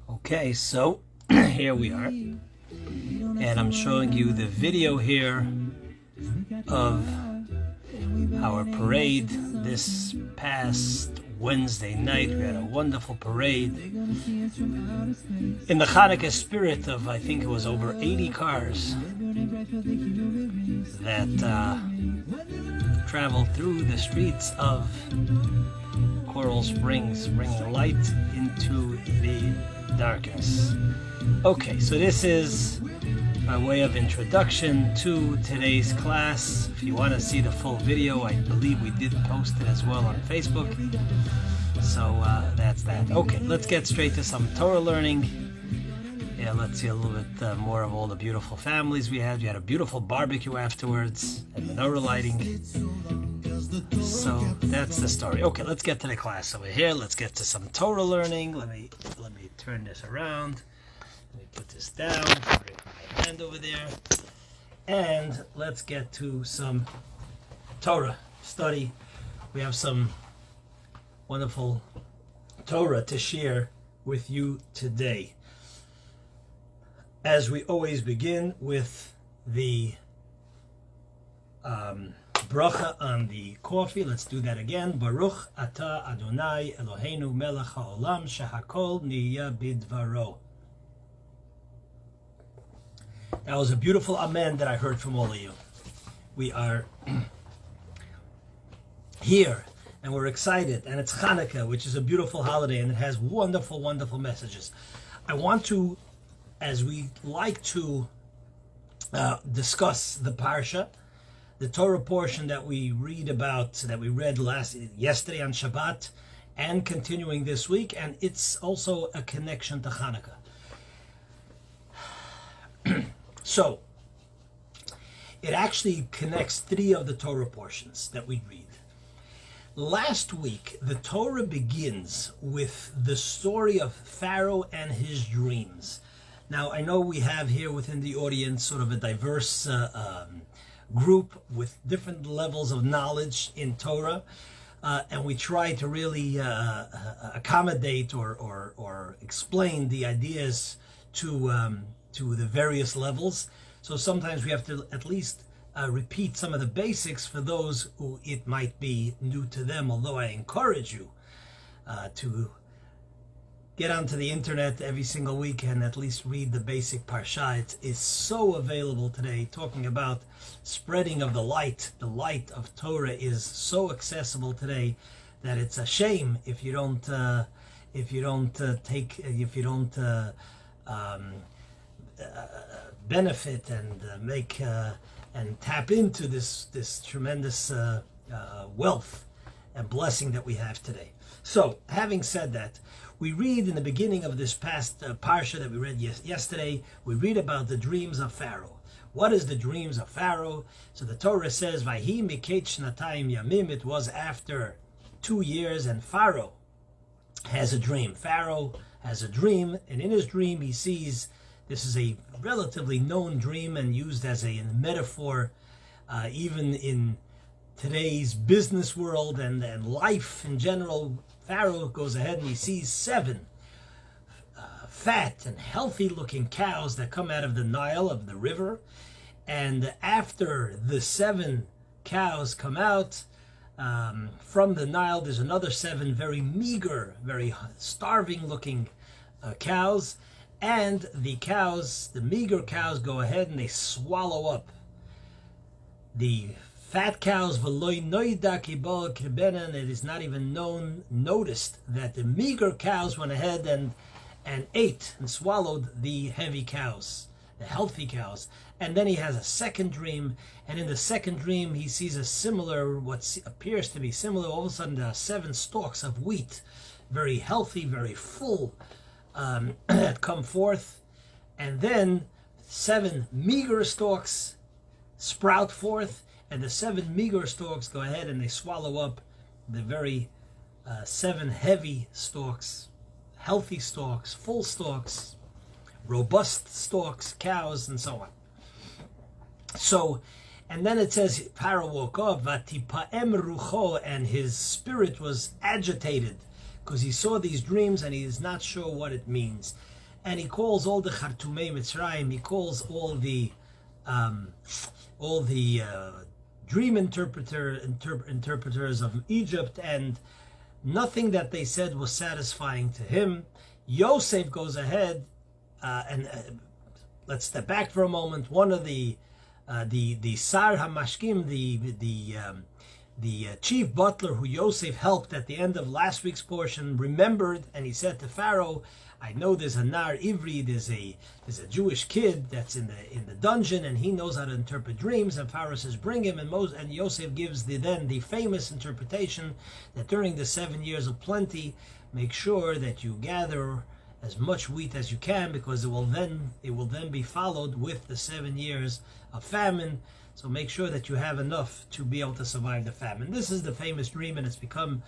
Okay, so here we are, and I'm showing you the video here of our parade this past Wednesday night. We had a wonderful parade in the Hanukkah spirit of, I think it was over 80 cars that traveled through the streets of Coral Springs, bringing light into the darkness. Okay, so this is by way of introduction to today's class. If you want to see the full video, I believe we did post it as well on Facebook. So that's that. Okay, let's get straight to some Torah learning. Yeah, let's see a little bit more of all the beautiful families we had. We had a beautiful barbecue afterwards and menorah lighting. So that's the story. Okay, let's get to the class over here. Let's get to some Torah learning. Let me turn this around. Let me put this down. Bring my hand over there. And let's get to some Torah study. We have some wonderful Torah to share with you today. As we always begin with the bracha on the coffee. Let's do that again. Baruch atah Adonai Eloheinu melech haolam shehakol niya bidvaro. That was a beautiful amen that I heard from all of you. We are here and we're excited, and it's Hanukkah, which is a beautiful holiday, and it has wonderful, wonderful messages. I want to, as we like to discuss the parsha, the Torah portion that we read about, that we read yesterday on Shabbat, and continuing this week, and it's also a connection to Hanukkah. So, it actually connects three of the Torah portions that we read. Last week, the Torah begins with the story of Pharaoh and his dreams. Now, I know we have here within the audience sort of a diverse group with different levels of knowledge in Torah, and we try to really accommodate or explain the ideas to the various levels. So sometimes we have to at least repeat some of the basics for those who it might be new to them, although I encourage you to get onto the internet every single week and at least read the basic parsha. It is so available today, talking about spreading of the light. The light of Torah is so accessible today that it's a shame if you don't benefit and make and tap into this tremendous wealth and blessing that we have today. So, having said that, we read in the beginning of this past parsha that we read yesterday, we read about the dreams of Pharaoh. What is the dreams of Pharaoh? So the Torah says, Vayhi miket shnatayim yamim, it was after 2 years, and Pharaoh has a dream. Pharaoh has a dream, and in his dream he sees, this is a relatively known dream and used as a metaphor, even in today's business world and life in general. Pharaoh goes ahead and he sees 7 fat and healthy looking cows that come out of the Nile, of the river. And after the 7 cows come out from the Nile, there's another 7 very meager, very starving looking cows. And the cows, the meager cows, go ahead and they swallow up the fat cows. And it is not even noticed that the meager cows went ahead and ate and swallowed the heavy cows, the healthy cows. And then he has a second dream, and in the second dream he sees a similar, what appears to be similar. All of a sudden there are 7 stalks of wheat, very healthy, very full, that come forth, and then 7 meager stalks sprout forth, and the 7 meager stalks go ahead and they swallow up the very 7 heavy stalks, healthy stalks, full stalks, robust stalks, cows, and so on. So, and then it says, Pharaoh woke up, Vatipaem rucho, and his spirit was agitated, because he saw these dreams and he is not sure what it means. and he calls all the Chartumei Mitzrayim, he calls all the dream interpreters of Egypt, and nothing that they said was satisfying to him. Yosef goes ahead, and let's step back for a moment. One of the Sar HaMashkim, the chief butler who Yosef helped at the end of last week's portion, remembered, and he said to Pharaoh, I know there's a Nar Ivri, there's a Jewish kid that's in the dungeon, and he knows how to interpret dreams. And Pharaoh says, bring him. And Yosef gives the famous interpretation that during the 7 years of plenty, make sure that you gather as much wheat as you can, because it will then be followed with the 7 years of famine. So make sure that you have enough to be able to survive the famine. This is the famous dream, and it's become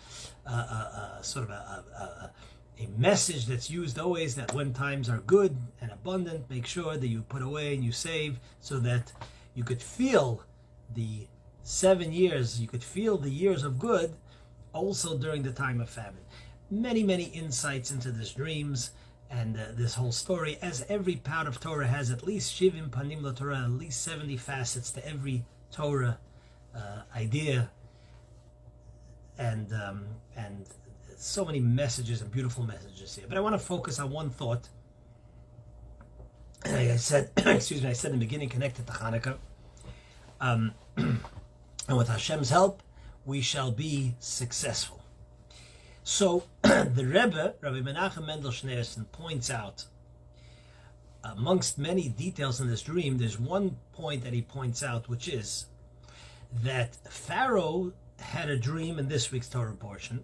sort of a message that's used always, that when times are good and abundant, make sure that you put away and you save, so that you could feel the 7 years, you could feel the years of good also during the time of famine. Many, many insights into these dreams and this whole story, as every part of Torah has at least Shivim Panim LaTorah, at least 70 facets to every Torah idea, and so many messages and beautiful messages here. But I want to focus on one thought. I said, excuse me, I said in the beginning, connected to Hanukkah. And with Hashem's help, we shall be successful. So the Rebbe, Rabbi Menachem Mendel Schneerson, points out, amongst many details in this dream, there's one point that he points out, which is that Pharaoh had a dream in this week's Torah portion,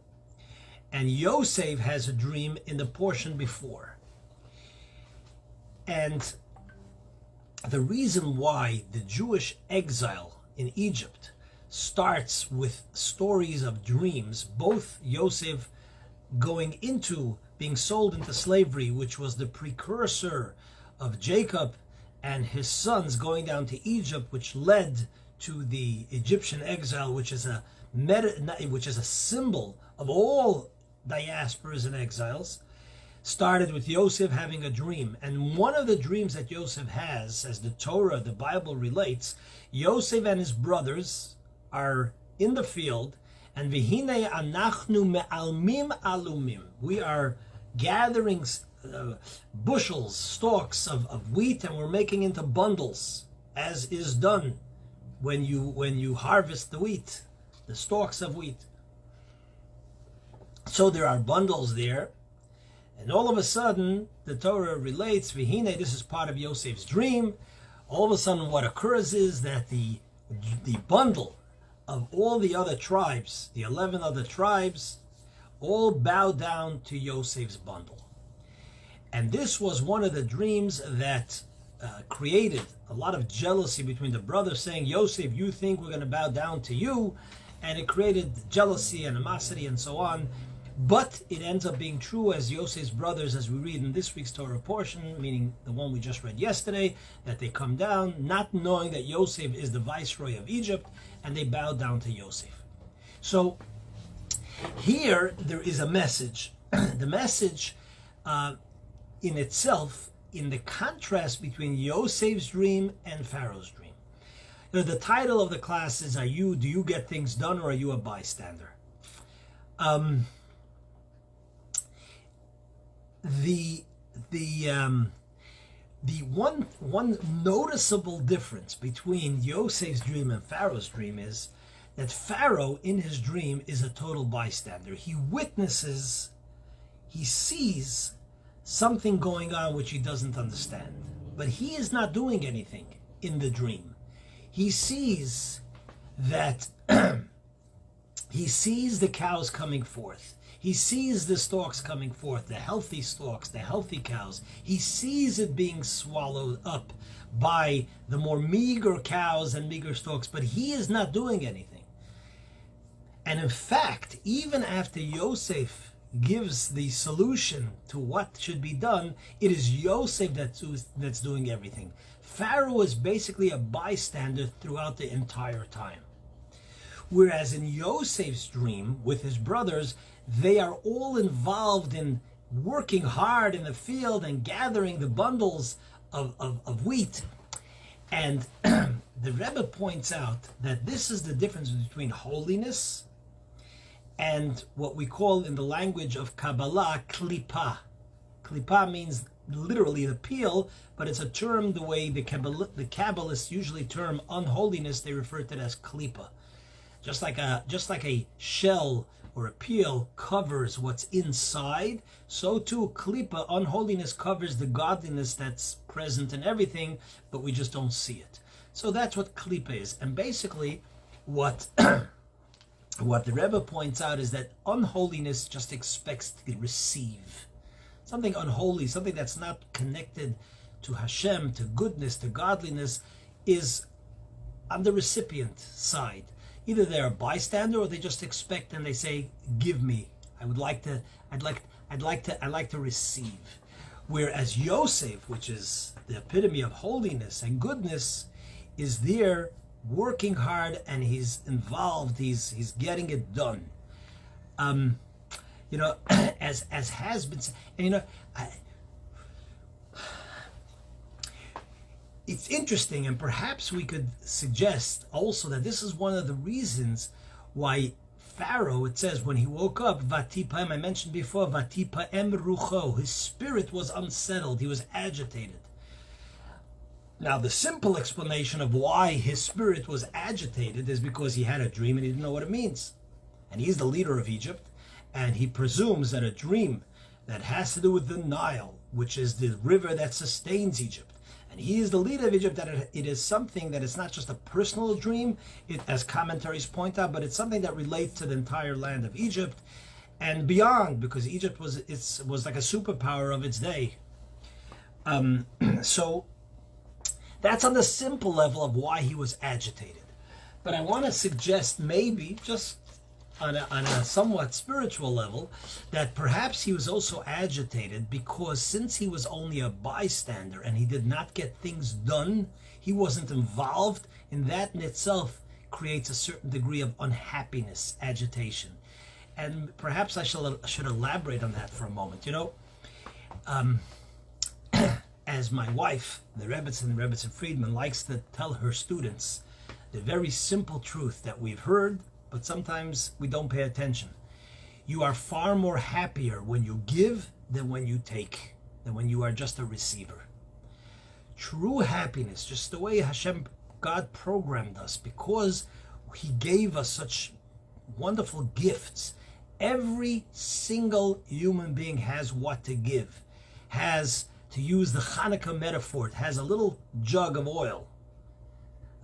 and Yosef has a dream in the portion before. And the reason why the Jewish exile in Egypt starts with stories of dreams, both Yosef going into being sold into slavery, which was the precursor of Jacob and his sons going down to Egypt, which led to the Egyptian exile, which is a symbol of all diasporas and exiles, started with Yosef having a dream. And one of the dreams that Yosef has, as the Torah, the Bible relates, Yosef and his brothers are in the field, and v'hinei anachnu me'almim alumim. We are gathering bushels, stalks of wheat, and we're making into bundles, as is done when you harvest the wheat, the stalks of wheat. So there are bundles there, and all of a sudden the Torah relates, v'hinei, this is part of Yosef's dream. All of a sudden what occurs is that the bundle of all the other tribes, the 11 other tribes, all bow down to Yosef's bundle. And this was one of the dreams that created a lot of jealousy between the brothers, saying, Yosef, you think we're going to bow down to you? And it created jealousy, animosity, and so on. But it ends up being true, as Yosef's brothers, as we read in this week's Torah portion, meaning the one we just read yesterday, that they come down, not knowing that Yosef is the viceroy of Egypt, and they bow down to Yosef. So here there is a message. The message in itself, in the contrast between Yosef's dream and Pharaoh's dream. You know, the title of the class is, do you get things done, or are you a bystander? The one noticeable difference between Yosef's dream and Pharaoh's dream is that Pharaoh in his dream is a total bystander. He witnesses, he sees something going on which he doesn't understand, but he is not doing anything in the dream. He sees that he sees the cows coming forth. He sees the stalks coming forth, the healthy stalks, the healthy cows. He sees it being swallowed up by the more meager cows and meager stalks, but he is not doing anything. And in fact, even after Yosef gives the solution to what should be done, it is Yosef that's doing everything. Pharaoh is basically a bystander throughout the entire time. Whereas in Yosef's dream with his brothers, they are all involved in working hard in the field and gathering the bundles of wheat. And the Rebbe points out that this is the difference between holiness and what we call in the language of Kabbalah, klipa. Klipa means literally the peel, but it's a term the way the Kabbalists usually term unholiness, they refer to it as klipa. Just like a shell or a peel covers what's inside, so too klipa, unholiness, covers the godliness that's present in everything, but we just don't see it. So that's what klipa is. And basically what what the Rebbe points out is that unholiness just expects to receive. Something unholy, something that's not connected to Hashem, to goodness, to godliness, is on the recipient side. Either they're a bystander or they just expect and they say, "Give me. I'd like to receive." Whereas Yosef, which is the epitome of holiness and goodness, is there working hard and he's involved. He's getting it done. As has been said, and it's interesting, and perhaps we could suggest also that this is one of the reasons why Pharaoh, it says, when he woke up, Vatipaem, I mentioned before, Vatipaem rucho, his spirit was unsettled, he was agitated. Now, the simple explanation of why his spirit was agitated is because he had a dream and he didn't know what it means. And he's the leader of Egypt, and he presumes that a dream that has to do with the Nile, which is the river that sustains Egypt, and he is the leader of Egypt, that it is something that is not just a personal dream, as commentaries point out, but it's something that relates to the entire land of Egypt and beyond, because Egypt was like a superpower of its day. So that's on the simple level of why he was agitated. But I want to suggest, maybe just on a somewhat spiritual level, that perhaps he was also agitated because since he was only a bystander and he did not get things done, he wasn't involved, and that in itself creates a certain degree of unhappiness, agitation. And perhaps I should elaborate on that for a moment. As my wife, the Rebbetzin Friedman, likes to tell her students the very simple truth that we've heard, but sometimes we don't pay attention. You are far more happier when you give than when you take, than when you are just a receiver. True happiness, just the way Hashem, God programmed us, because he gave us such wonderful gifts. Every single human being has what to give, has, to use the Hanukkah metaphor, it has a little jug of oil.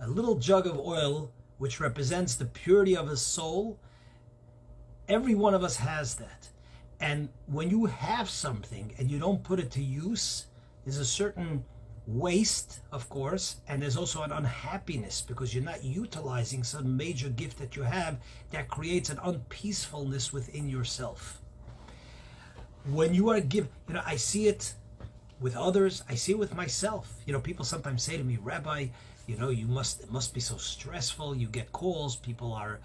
A little jug of oil which represents the purity of his soul. Every one of us has that. And when you have something and you don't put it to use, there's a certain waste, of course, and there's also an unhappiness because you're not utilizing some major gift that you have that creates an unpeacefulness within yourself. When you are given, I see it with others, I see it with myself. People sometimes say to me, "Rabbi, it must be so stressful. You get calls, people are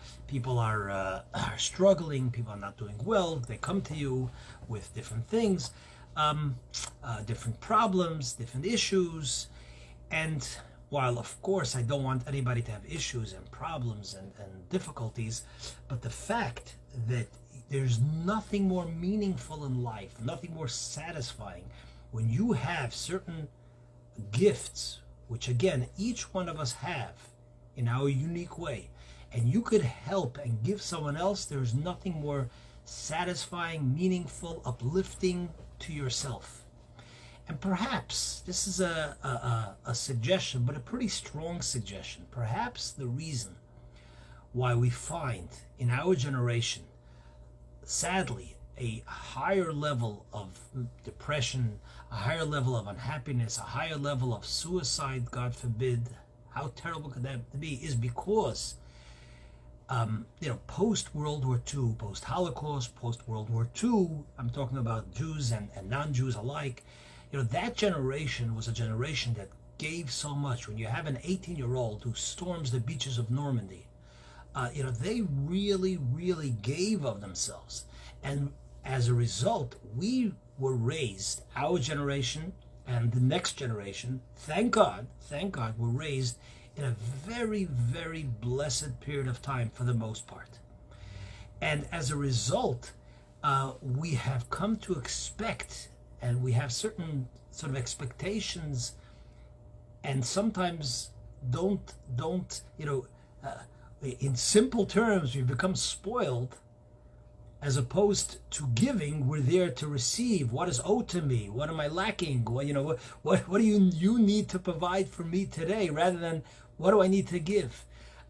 struggling, people are not doing well. They come to you with different things, different problems, different issues." And while of course I don't want anybody to have issues and problems and difficulties, but the fact that there's nothing more meaningful in life, nothing more satisfying when you have certain gifts, which again, each one of us have in our unique way, and you could help and give someone else, there's nothing more satisfying, meaningful, uplifting to yourself. And perhaps, this is a suggestion, but a pretty strong suggestion, perhaps the reason why we find in our generation, sadly, a higher level of depression, a higher level of unhappiness, a higher level of suicide, God forbid, how terrible could that be, is because, post-World War II, post-Holocaust, post-World War II, I'm talking about Jews and non-Jews alike, that generation was a generation that gave so much. When you have an 18-year-old who storms the beaches of Normandy, they really, really gave of themselves. And as a result, we were raised, our generation and the next generation, thank God, were raised in a very, very blessed period of time for the most part. And as a result, we have come to expect, and we have certain sort of expectations, and sometimes don't in simple terms, we've become spoiled. As opposed to giving, we're there to receive. What is owed to me? What am I lacking? What do you need to provide for me today, rather than what do I need to give?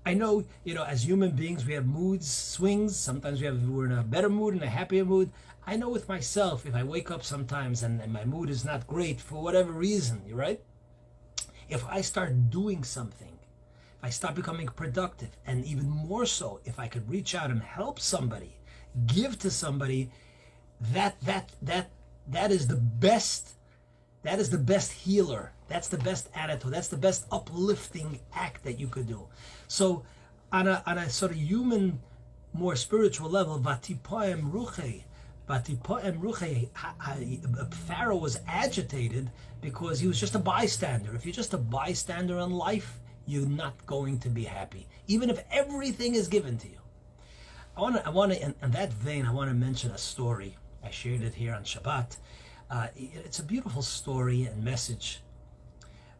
I know, as human beings, we have moods, swings. Sometimes we're in a better mood, in a happier mood. I know with myself, if I wake up sometimes and my mood is not great for whatever reason, right? If I start doing something, if I start becoming productive, and even more so, if I could reach out and help somebody, give to somebody, that is the best healer. That's the best attitude. That's the best uplifting act that you could do. So on a sort of human, more spiritual level, vatipoem ruche, Pharaoh was agitated because he was just a bystander. If you're just a bystander in life, you're not going to be happy, even if everything is given to you. I want to, in that vein, I want to mention a story. I shared it here on Shabbat. It's a beautiful story and message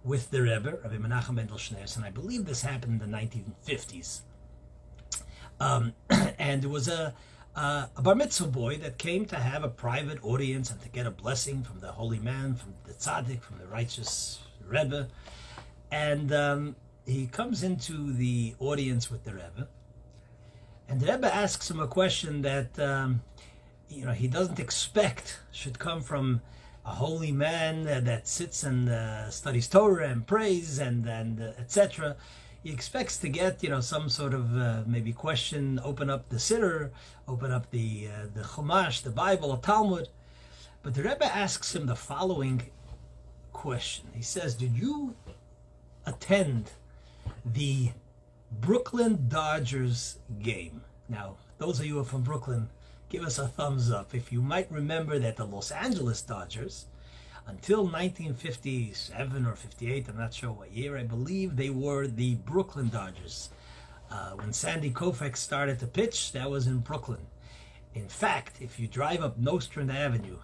with the River of Immanuel, and I believe this happened in the 1950s. And there was a bar mitzvah boy that came to have a private audience and to get a blessing from the holy man, from the tzaddik, from the righteous Rebbe. And he comes into the audience with the Rebbe. And the Rebbe asks him a question that he doesn't expect should come from a holy man that sits and studies Torah and prays and etc. He expects to get some sort of maybe question, open up the Siddur, open up the Chumash, the Bible, a Talmud. But the Rebbe asks him the following question. He says, "Did you attend the Brooklyn Dodgers game?" Now, those of you who are from Brooklyn, give us a thumbs up if you might remember that the Los Angeles Dodgers, until 1957 or 58, I'm not sure what year, I believe they were the Brooklyn Dodgers. When Sandy Koufax started to pitch, that was in Brooklyn. In fact, if you drive up Nostrand Avenue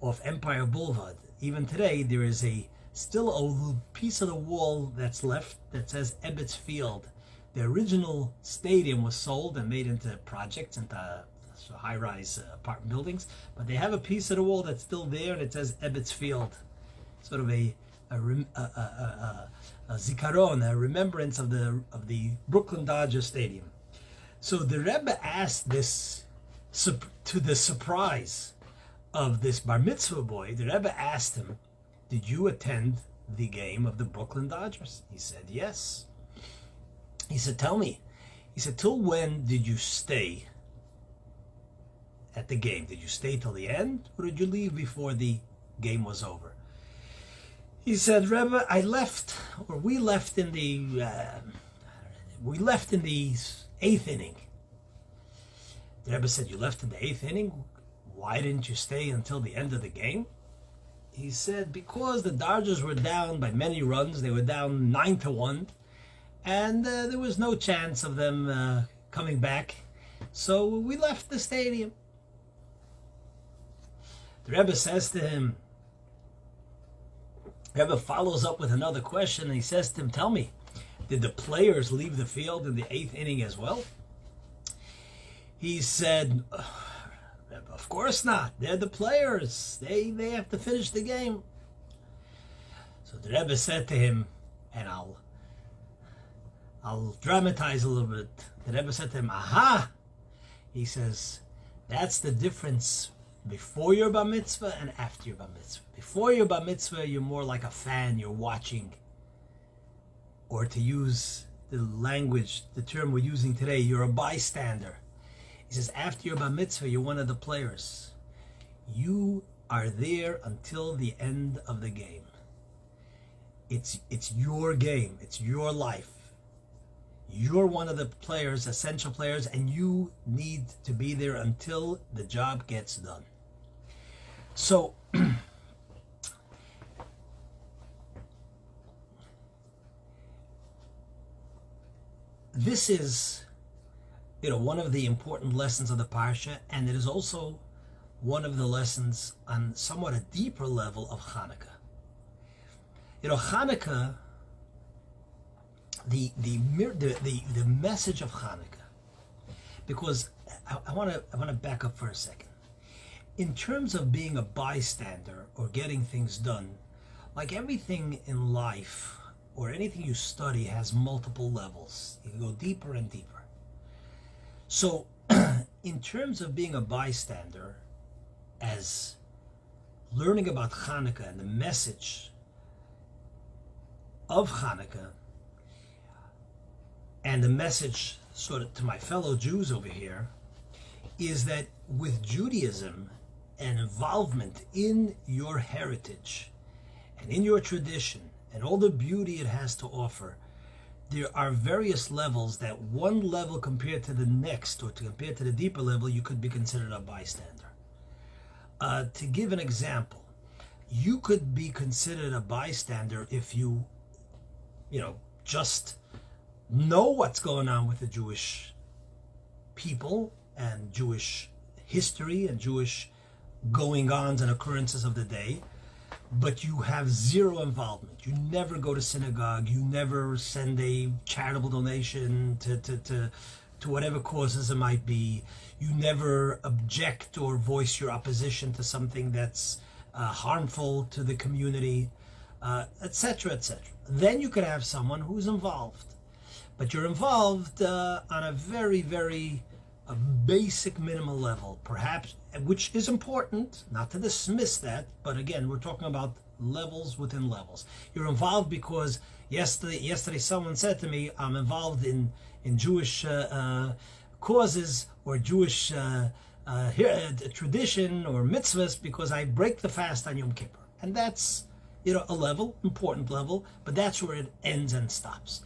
off Empire Boulevard, even today there is still a piece of the wall that's left that says Ebbets Field. The original stadium was sold and made into projects, into high-rise apartment buildings, but they have a piece of the wall that's still there, and it says Ebbets Field, sort of a zikaron, a remembrance of the Brooklyn Dodgers Stadium. So the Rebbe asked this, to the surprise of this bar mitzvah boy. The Rebbe asked him, "Did you attend the game of the Brooklyn Dodgers?" He said, "Yes." He said, "Tell me." He said, "Till when did you stay at the game? Did you stay till the end, or did you leave before the game was over?" He said, "Rebbe, we left in the 8th inning." The Rebbe said, "You left in the 8th inning? Why didn't you stay until the end of the game?" He said, "Because the Dodgers were down by many runs. They were down 9-1. And there was no chance of them coming back. So we left the stadium." The Rebbe says to him, the Rebbe follows up with another question, and he says to him, "Tell me, did the players leave the field in the 8th inning as well?" He said, "Rebbe, of course not. They're the players. They have to finish the game." So the Rebbe said to him, and I'll dramatize a little bit. The Rebbe said to him, "Aha!" He says, "That's the difference before your bar mitzvah and after your bar mitzvah. Before your bar mitzvah, you're more like a fan, you're watching. Or to use the language, the term we're using today, you're a bystander." He says, after your bar mitzvah, you're one of the players. You are there until the end of the game. It's your game, it's your life. You're one of the players, essential players, and you need to be there until the job gets done. So this is, one of the important lessons of the Parsha, and it is also one of the lessons on somewhat a deeper level of Hanukkah. Hanukkah, the message of Hanukkah, because I want to back up for a second. In terms of being a bystander or getting things done, like everything in life or anything you study has multiple levels. You can go deeper and deeper. So in terms of being a bystander, as learning about Hanukkah and the message of Hanukkah, and the message sort of to my fellow Jews over here, is that with Judaism and involvement in your heritage and in your tradition and all the beauty it has to offer, there are various levels that one level compared to the next, or to compare to the deeper level, you could be considered a bystander. To give an example, you could be considered a bystander if you just know what's going on with the Jewish people and Jewish history and Jewish going-ons and occurrences of the day, but you have zero involvement. You never go to synagogue. You never send a charitable donation to whatever causes it might be. You never object or voice your opposition to something that's harmful to the community, etc., etc. Then you could have someone who's involved, but you're involved on a very, very basic minimal level, perhaps, which is important, not to dismiss that, but again, we're talking about levels within levels. You're involved because yesterday someone said to me, I'm involved in Jewish causes or Jewish tradition or mitzvahs because I break the fast on Yom Kippur. And that's, a level, important level, but that's where it ends and stops.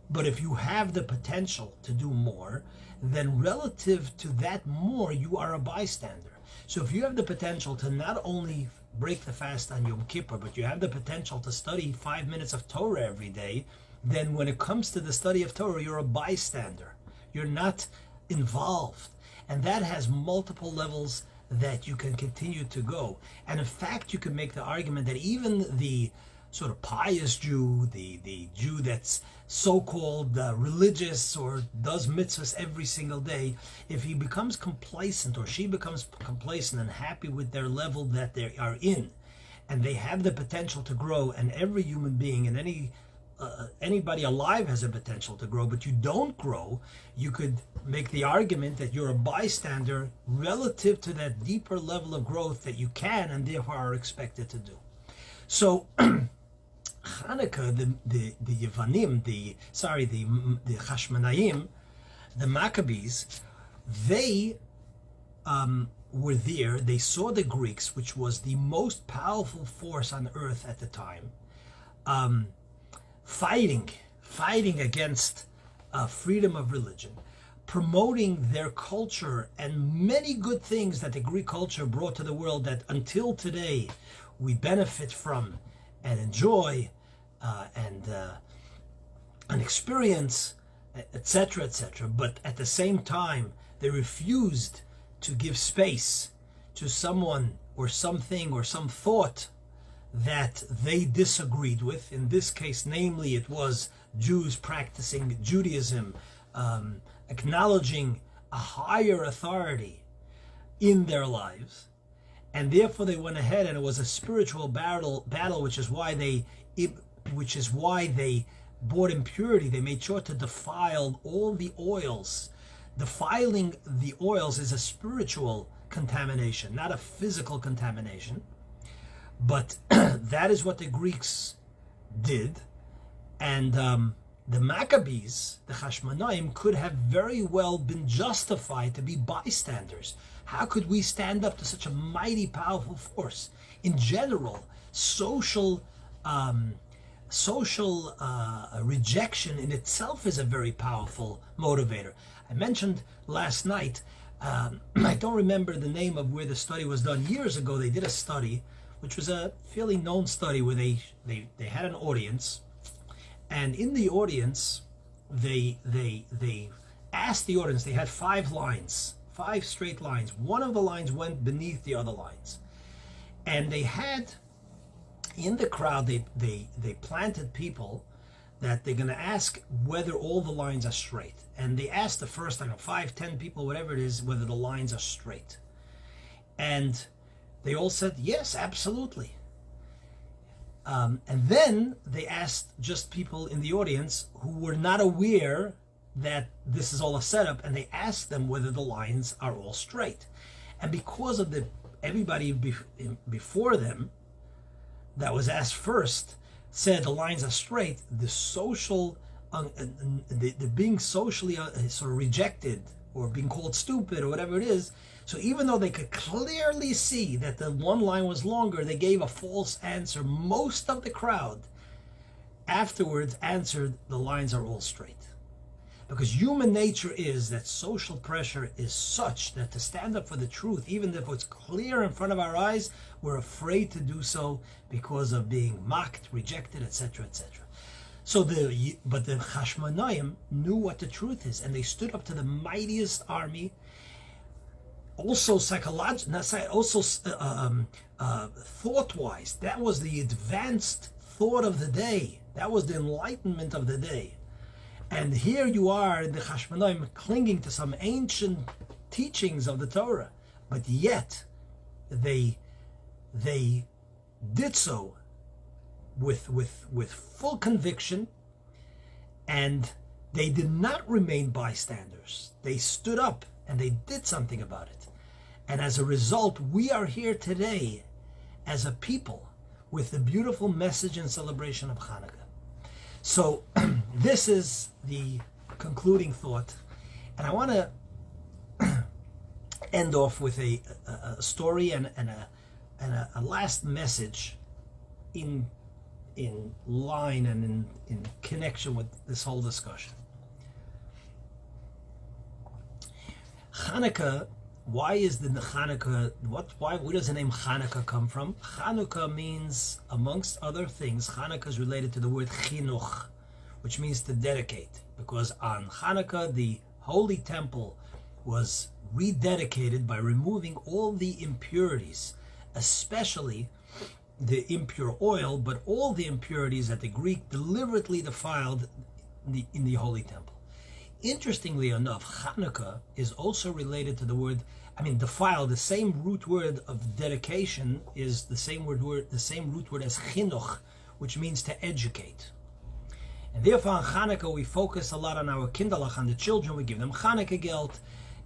But if you have the potential to do more, then relative to that more, you are a bystander. So if you have the potential to not only break the fast on Yom Kippur, but you have the potential to study 5 minutes of Torah every day, then when it comes to the study of Torah, you're a bystander. You're not involved. And that has multiple levels that you can continue to go. And in fact, you can make the argument that even the sort of pious Jew, the Jew that's so-called religious or does mitzvahs every single day, if he becomes complacent or she becomes complacent and happy with their level that they are in, and they have the potential to grow, and every human being and anybody alive has a potential to grow, but you don't grow, you could make the argument that you're a bystander relative to that deeper level of growth that you can and therefore are expected to do. So Hanukkah, the Yevanim, the Hashmonaim, the Maccabees, they were there. They saw the Greeks, which was the most powerful force on earth at the time, fighting against freedom of religion, promoting their culture and many good things that the Greek culture brought to the world that until today we benefit from and enjoy and experience, etc., etc. But at the same time, they refused to give space to someone or something or some thought that they disagreed with. In this case, namely, it was Jews practicing Judaism, acknowledging a higher authority in their lives. And therefore they went ahead, and it was a spiritual battle, which is why they brought impurity. They made sure to defile all the oils. Defiling the oils is a spiritual contamination, not a physical contamination. But that is what the Greeks did. And the Maccabees, the Hashmonaim, could have very well been justified to be bystanders. How could we stand up to such a mighty, powerful force? In general, social rejection in itself is a very powerful motivator. I mentioned last night I don't remember the name of where the study was done. Years ago, they did a study, which was a fairly known study, where they had an audience, and in the audience, they asked the audience. They had 5 lines, 5 straight lines. One of the lines went beneath the other lines, and they had in the crowd. They planted people that they're going to ask whether all the lines are straight. And they asked the first, 5, 10 people, whatever it is, whether the lines are straight. And they all said, yes, absolutely. And then they asked just people in the audience who were not aware that this is all a setup, and they asked them whether the lines are all straight. And because of everybody before them that was asked first said the lines are straight, the social, the being socially sort of rejected or being called stupid or whatever it is. So even though they could clearly see that the one line was longer, they gave a false answer. Most of the crowd afterwards answered the lines are all straight. Because human nature is that social pressure is such that to stand up for the truth, even if it's clear in front of our eyes, we're afraid to do so because of being mocked, rejected, etc., etc. So but the Hashmonaim knew what the truth is, and they stood up to the mightiest army. Also thought-wise, that was the advanced thought of the day. That was the enlightenment of the day. And here you are, the Hashmonaim, clinging to some ancient teachings of the Torah, but yet they did so with full conviction, and they did not remain bystanders. They stood up and they did something about it. And as a result, we are here today as a people with the beautiful message and celebration of Hanukkah. So this is the concluding thought, and I want to end off with a story and a last message in line and in connection with this whole discussion. Hanukkah. Why is the Chanukah? Where does the name Hanukkah come from? Chanukah means, amongst other things, Hanukkah is related to the word chinuch, which means to dedicate. Because on Hanukkah, the holy temple was rededicated by removing all the impurities, especially the impure oil, but all the impurities that the Greek deliberately defiled in the holy temple. Interestingly enough, Chanukah is also related to the word, defile. The same root word of dedication is the same root word as chinuch, which means to educate. And therefore, on Chanukah, we focus a lot on our kindalach, on the children. We give them Chanukah gelt,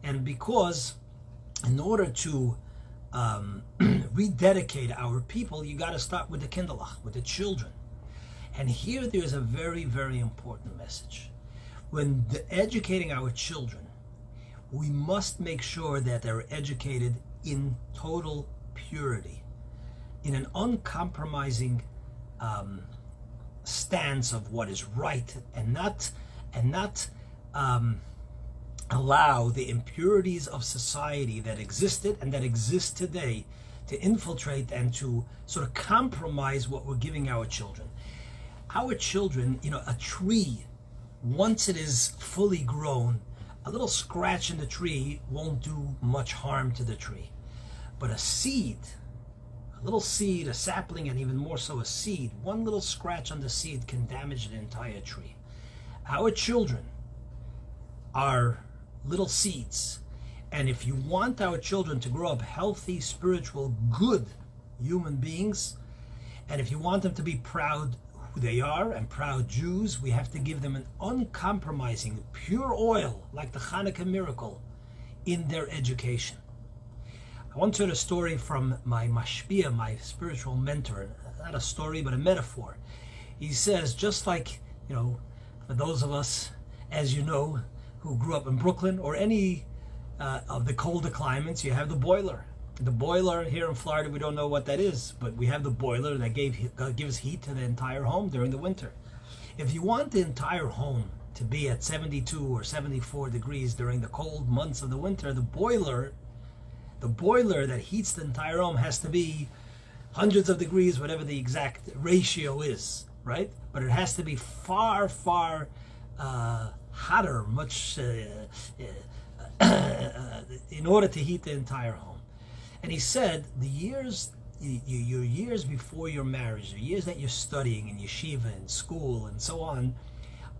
and because in order to rededicate our people, you got to start with the kindalach, with the children. And here there is a very, very important message. When educating our children, we must make sure that they're educated in total purity, in an uncompromising stance of what is right, and not allow the impurities of society that existed and that exist today to infiltrate and to sort of compromise what we're giving our children. Our children, a tree, once it is fully grown, a little scratch in the tree won't do much harm to the tree. But a seed, a little seed, a sapling, and even more so a seed, one little scratch on the seed can damage the entire tree. Our children are little seeds. And if you want our children to grow up healthy, spiritual, good human beings, and if you want them to be proud who they are and proud Jews, we have to give them an uncompromising, pure oil, like the Hanukkah miracle, in their education. I once heard a story from my mashpia, my spiritual mentor, not a story, but a metaphor. He says, just like, for those of us, as you know, who grew up in Brooklyn or any of the colder climates, you have the boiler. The boiler here in Florida, we don't know what that is, but we have the boiler that gives heat to the entire home during the winter. If you want the entire home to be at 72 or 74 degrees during the cold months of the winter, the boiler that heats the entire home has to be hundreds of degrees, whatever the exact ratio is, right? But it has to be far, far hotter, much in order to heat the entire home. And he said your years before your marriage, the years that you're studying in yeshiva and school and so on,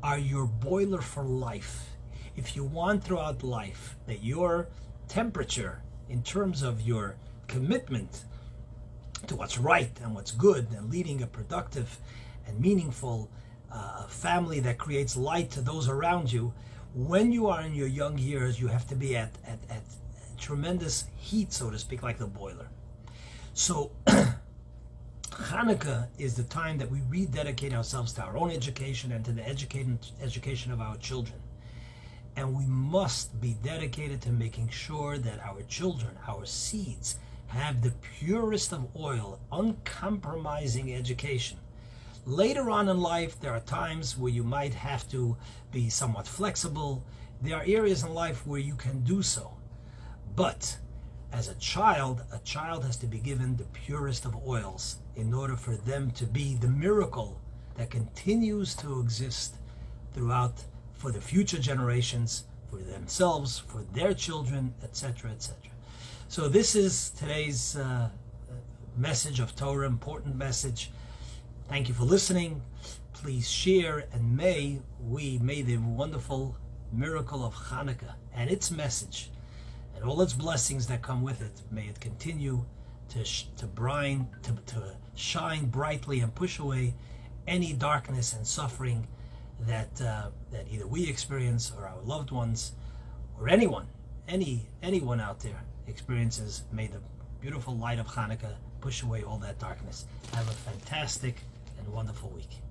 are your boiler for life. If you want throughout life that your temperature in terms of your commitment to what's right and what's good and leading a productive and meaningful family that creates light to those around you, when you are in your young years, you have to be at tremendous heat, so to speak, like the boiler. So Hanukkah is the time that we rededicate ourselves to our own education and to the education of our children. And we must be dedicated to making sure that our children, our seeds, have the purest of oil, uncompromising education. Later on in life, there are times where you might have to be somewhat flexible. There are areas in life where you can do so. But as a child has to be given the purest of oils in order for them to be the miracle that continues to exist throughout for the future generations, for themselves, for their children, etc., etc. So this is today's message of Torah, important message. Thank you for listening. Please share, and may the wonderful miracle of Hanukkah and its message and all its blessings that come with it, may it continue to shine brightly and push away any darkness and suffering that either we experience or our loved ones or anyone out there experiences. May the beautiful light of Hanukkah push away all that darkness. Have a fantastic and wonderful week.